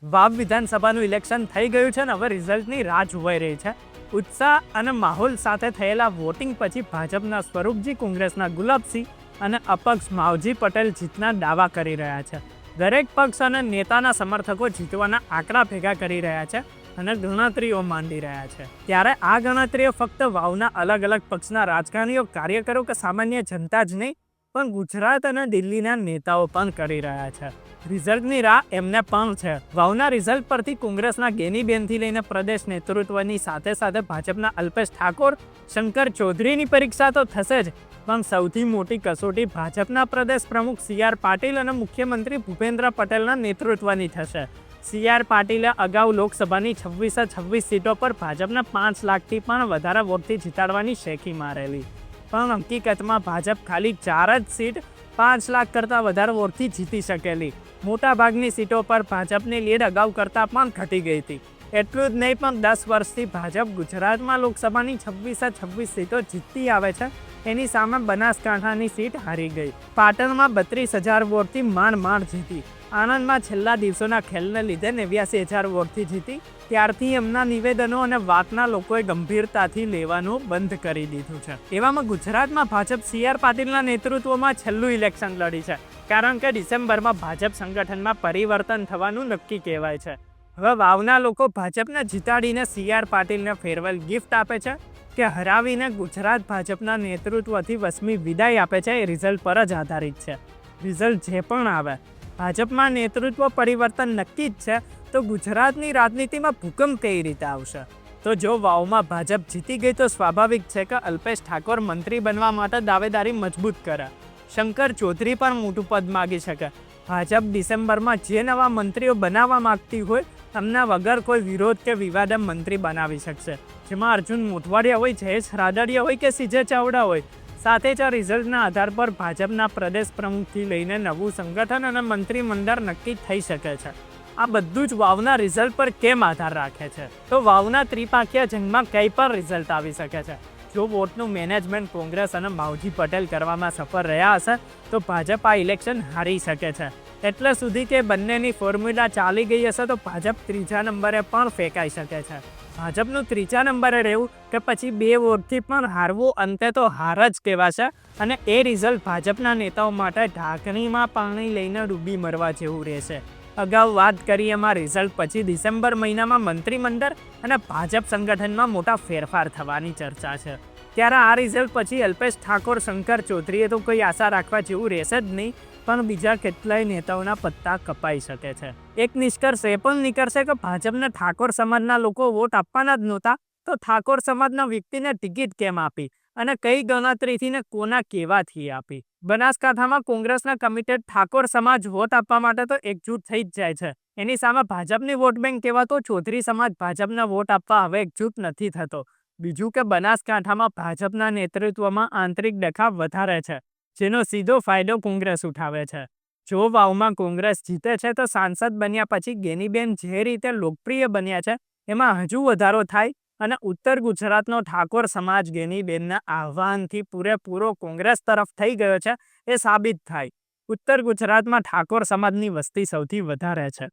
વાવ વિધાનસભાનું ઇલેક્શન થઈ ગયું છે ને હવે રિઝલ્ટની રાહ જોવાઈ રહી છે. ઉત્સાહ અને માહોલ સાથે થયેલા વોટિંગ પછી ભાજપના સ્વરૂપજી, કોંગ્રેસના ગુલાબસિંહ અને અપક્ષ માવજી પટેલ જીતના દાવા કરી રહ્યા છે. દરેક પક્ષ અને નેતાના સમર્થકો જીતવાના આંકડા ભેગા કરી રહ્યા છે અને ગણતરીઓ માંડી રહ્યા છે. ત્યારે આ ગણતરીઓ ફક્ત વાવના અલગ અલગ પક્ષના રાજકારણીઓ, કાર્યકરો કે સામાન્ય જનતા જ નહીં, પણ ગુજરાત અને દિલ્હીના નેતાઓ પણ કરી રહ્યા છે. રિઝલ્ટની રાહ એમને પણ છે. વાવના રિઝલ્ટ પરથી કોંગ્રેસના ગેનીબેનથી લઈને પ્રદેશ નેતૃત્વની સાથે સાથે ભાજપના અલ્પેશ ઠાકોર, શંકર ચૌધરીની પરીક્ષા તો થશે જ, પણ સૌથી મોટી કસોટી ભાજપના પ્રદેશ પ્રમુખ સી.આર. પાટીલ અને મુખ્યમંત્રી ભૂપેન્દ્ર પટેલના નેતૃત્વની થશે. સી.આર. પાટીલે અગાઉ લોકસભાની 26 સીટો પર ભાજપના 5 લાખથી પણ વધારે વોટથી જીતાડવાની શેખી મારેલી, પણ હકીકતમાં ભાજપ ખાલી 4 જ સીટ 5 લાખ કરતાં વધારે વોટથી જીતી શકેલી. મોટાભાગની સીટો પર ભાજપની લીડ અગાઉ કરતાં પણ ઘટી ગઈ હતી. એટલું જ નહીં, પણ 10 વર્ષથી ભાજપ ગુજરાતમાં લોકસભાની 26 સીટો જીતતી આવે છે. એની સામે બનાસકાંઠાની સીટ હારી ગઈ. પાટણમાં 32,000 વોટથી માંડ જીતી. આણંદમાં છેલ્લા દિવસોના ખેલને લીધે 89,000 વોટથી જીતી. ત્યારથી એમના નિવેદનો અને વાતના લોકોએ ગંભીરતાથી લેવાનું બંધ કરી દીધું છે. એવામાં ગુજરાતમાં ભાજપ સી.આર. પાટીલના નેતૃત્વમાં છેલ્લું ઇલેક્શન લડી છે, કારણ કે ડિસેમ્બરમાં ભાજપ સંગઠનમાં પરિવર્તન થવાનું નક્કી કહેવાય છે. હવે વાવના લોકો ભાજપને જીતાડીને સી.આર. પાટીલને ફેરવેલ ગિફ્ટ આપે છે કે હરાવીને ગુજરાત ભાજપના નેતૃત્વથી વસમી વિદાય આપે છે, એ રિઝલ્ટ પર જ આધારિત છે. રિઝલ્ટ જે પણ આવે, ભાજપમાં નેતૃત્વ પરિવર્તન નક્કી જ છે, તો ગુજરાતની રાજનીતિમાં ભૂકંપ કઈ રીતે આવશે? તો જો વાવમાં ભાજપ જીતી ગઈ તો સ્વાભાવિક છે કે અલ્પેશ ઠાકોર મંત્રી બનવા માટે દાવેદારી મજબૂત કરે. શંકર ચૌધરી પણ મોટું પદ માગી શકે. ભાજપ ડિસેમ્બરમાં જે નવા મંત્રીઓ બનાવવા માંગતી હોય એમના વગર કોઈ વિરોધ કે વિવાદે મંત્રી બનાવી શકશે, જેમાં અર્જુન મોઢવાડિયા હોય, જયેશ રાદડિયા હોય કે સીજે ચાવડા હોય. સાથે જ આ રિઝલ્ટના આધાર પર ભાજપના પ્રદેશ પ્રમુખથી લઈને નવું સંગઠન અને મંત્રીમંડળ નક્કી થઈ શકે છે. આ બધું જ વાવના રિઝલ્ટ પર કેમ આધાર રાખે છે? તો વાવના ત્રિપાંખીય જંગમાં કંઈ પણ રિઝલ્ટ આવી શકે છે. જો વોટનું મેનેજમેન્ટ કોંગ્રેસ અને માવજી પટેલ કરવામાં સફળ રહ્યા હશે તો ભાજપ આ ઇલેક્શન હારી શકે છે. એટલે સુધી કે બંનેની ફોર્મ્યુલા ચાલી ગઈ હશે તો ભાજપ ત્રીજા નંબરે પણ ફેંકાઈ શકે છે. ભાજપનું ત્રીજા નંબરે રહેવું કે પછી 2 વોટથી પણ હારવું, અંતે તો હાર જ કહેવાશે. અને એ રિઝલ્ટ ભાજપના નેતાઓ માટે ઢાંકણીમાં પાણી લઈને ડૂબી મરવા જેવું રહેશે. અગાઉ વાત કરી એમાં રિઝલ્ટ પછી ડિસેમ્બર મહિનામાં મંત્રીમંડળ અને ભાજપ સંગઠનમાં મોટા ફેરફાર થવાની ચર્ચા છે. ત્યારે આ રિઝલ્ટ પછી અલ્પેશ ઠાકોર, શંકર ચૌધરીએ તો કોઈ આશા રાખવા જેવું રહેશે જ નહીં, પણ બીજા કેટલાય નેતાઓના પત્તા કપાઈ શકે છે. એક નિષ્કર્ષ એ પણ નીકળશે કે ભાજપને ઠાકોર સમાજના લોકો વોટ આપવાના જ નહોતા, તો ઠાકોર સમાજના વ્યક્તિને ટિકિટ કેમ આપી અને કઈ ગણતરીથી ને કોના કેવાથી આપી? બનાસકાંઠામાં કોંગ્રેસના કમિટેડ ઠાકોર સમાજ વોટ આપવા માટે તો એકજૂટ થઈ જ જાય છે. એની સામે ભાજપની વોટ બેંક કહેવાતો ચૌધરી સમાજ ભાજપને વોટ આપવા હવે એકજૂટ નથી થતો. બીજું કે બનાસકાંઠામાં ભાજપના નેતૃત્વમાં આંતરિક ડખા વધારે છે, જેનો સીધો ફાયદો કોંગ્રેસ ઉઠાવે છે. જો વાવમાં કોંગ્રેસ જીતે છે તો સાંસદ બન્યા પછી ગેનીબેન જે રીતે લોકપ્રિય બન્યા છે એમાં હજુ વધારો થાય અને ઉત્તર ગુજરાતનો ઠાકોર સમાજ ગેનીબેનના આહ્વાનથી પૂરેપૂરો કોંગ્રેસ તરફ થઈ ગયો છે એ સાબિત થાય. ઉત્તર ગુજરાતમાં ઠાકોર સમાજની વસ્તી સૌથી વધારે છે.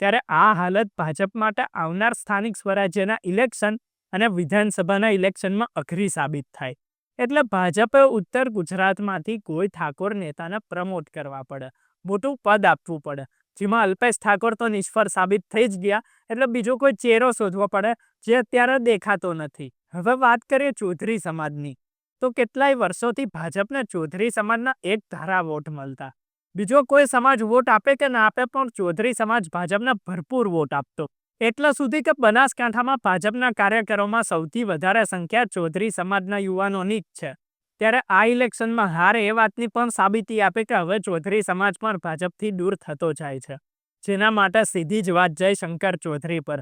ત્યારે આ હાલત ભાજપ માટે આવનાર સ્થાનિક સ્વરાજ્યના ઇલેક્શન અને વિધાનસભાના ઇલેક્શનમાં અઘરી સાબિત થાય. એટલે ભાજપે ઉત્તર ગુજરાતમાંથી કોઈ ઠાકોર નેતાને પ્રમોટ કરવા પડે, મોટું પદ આપવું પડે. જેમાં અલ્પેશ ઠાકોર તો નિષ્ફળ સાબિત થઈ જ ગયા, એટલે બીજો કોઈ ચહેરો શોધવો પડે જે અત્યારે દેખાતો નથી. હવે વાત કરીએ ચૌધરી સમાજની, તો કેટલાય વર્ષોથી ભાજપને ચૌધરી સમાજના એક ધારા વોટ મળતા. બીજો કોઈ સમાજ વોટ આપે કે ના આપે, પણ ચૌધરી સમાજ ભાજપને ભરપૂર વોટ આપતો. એટલા સુધી કે બનાસકાંઠામાં ભાજપના કાર્યકરોમાં સૌથી વધારે સંખ્યા ચૌધરી સમાજના યુવાનોની જ છે. ત્યારે આ ઇલેક્શનમાં હાર એ વાતની પણ સાબિતી આપે કે હવે ચૌધરી સમાજ પણ ભાજપથી દૂર થતો જાય છે. જેના માટે સીધી જ વાત જાય શંકર ચૌધરી પર,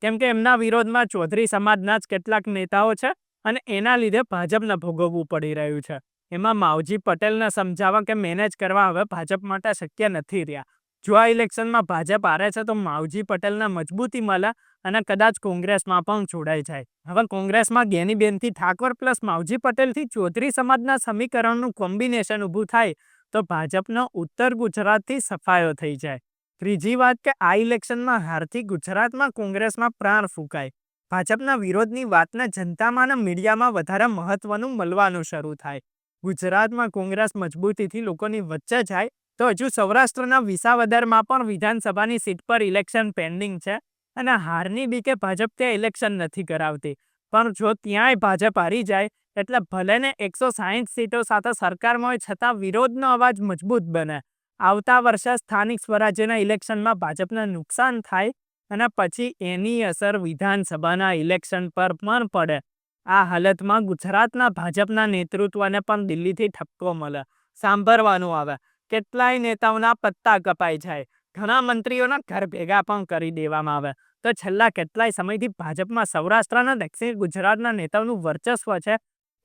કેમ કે એમના વિરોધમાં ચૌધરી સમાજના જ કેટલાક નેતાઓ છે અને એના લીધે ભાજપને ભોગવવું પડી રહ્યું છે. એમાં માવજી પટેલને સમજાવવા કે મેનેજ કરવા હવે ભાજપ માટે શક્ય નથી રહ્યા. જો આ ઇલેક્શનમાં ભાજપ હારે છે તો માવજી પટેલને મજબૂતી મળે અને કદાચ કોંગ્રેસમાં પણ જોડાઈ જાય. હવે કોંગ્રેસમાં ગેનીબેનથી ઠાકોર પ્લસ માવજી પટેલથી ચૌધરી સમાજના સમીકરણનું કોમ્બિનેશન ઊભું થાય તો ભાજપનો ઉત્તર ગુજરાતથી સફાયો થઈ જાય. ત્રીજી વાત કે આ ઇલેક્શનમાં હારથી ગુજરાતમાં કોંગ્રેસમાં પ્રાણ ફૂંકાય. ભાજપના વિરોધની વાતને જનતામાં અને મીડિયામાં વધારે મહત્વનું મળવાનું શરૂ થાય. ગુજરાતમાં કોંગ્રેસ મજબૂતીથી લોકોની વચ્ચે જાય તો હજુ સૌરાષ્ટ્રના વિસાવદરમાં પણ વિધાનસભાની સીટ પર ઇલેક્શન પેન્ડિંગ છે અને હારની બીકે ભાજપ ત્યાં ઇલેક્શન નથી કરાવતી. પણ જો ત્યાંય ભાજપ હારી જાય એટલે ભલે ને 160 સીટો સાથે સરકારમાં હોય છતાં વિરોધનો અવાજ મજબૂત બને. આવતા વર્ષે સ્થાનિક સ્વરાજ્યના ઇલેક્શનમાં ભાજપને નુકસાન થાય અને પછી એની અસર વિધાનસભાના ઇલેક્શન પર પણ પડે. આ હાલતમાં ગુજરાતના ભાજપના નેતૃત્વને પણ દિલ્હીથી ઠપકો મળે. સાંભળવાનું આવે કેટલાય નેતાઓના પત્તા કપાઈ જાય, ઘણા મંત્રીઓના ઘર ભેગા પણ કરી દેવામાં આવે. તો છેલ્લા કેટલાય સમયથી ભાજપમાં સૌરાષ્ટ્ર અને દક્ષિણ ગુજરાતના નેતાઓનું વર્ચસ્વ છે,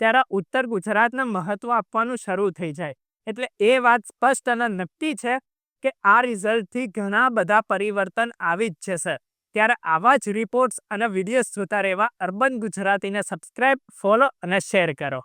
ત્યારે ઉત્તર ગુજરાતને મહત્વ આપવાનું શરૂ થઈ જાય. એટલે એ વાત સ્પષ્ટ અને નક્કી છે કે આ રિઝલ્ટથી ઘણા બધા પરિવર્તન આવી જ જશે. ત્યારે આવા જ રિપોર્ટ્સ અને વિડીયોઝ જોતા રહેવા અર્બન ગુજરાતીને સબસ્ક્રાઇબ, ફોલો અને શેર કરો.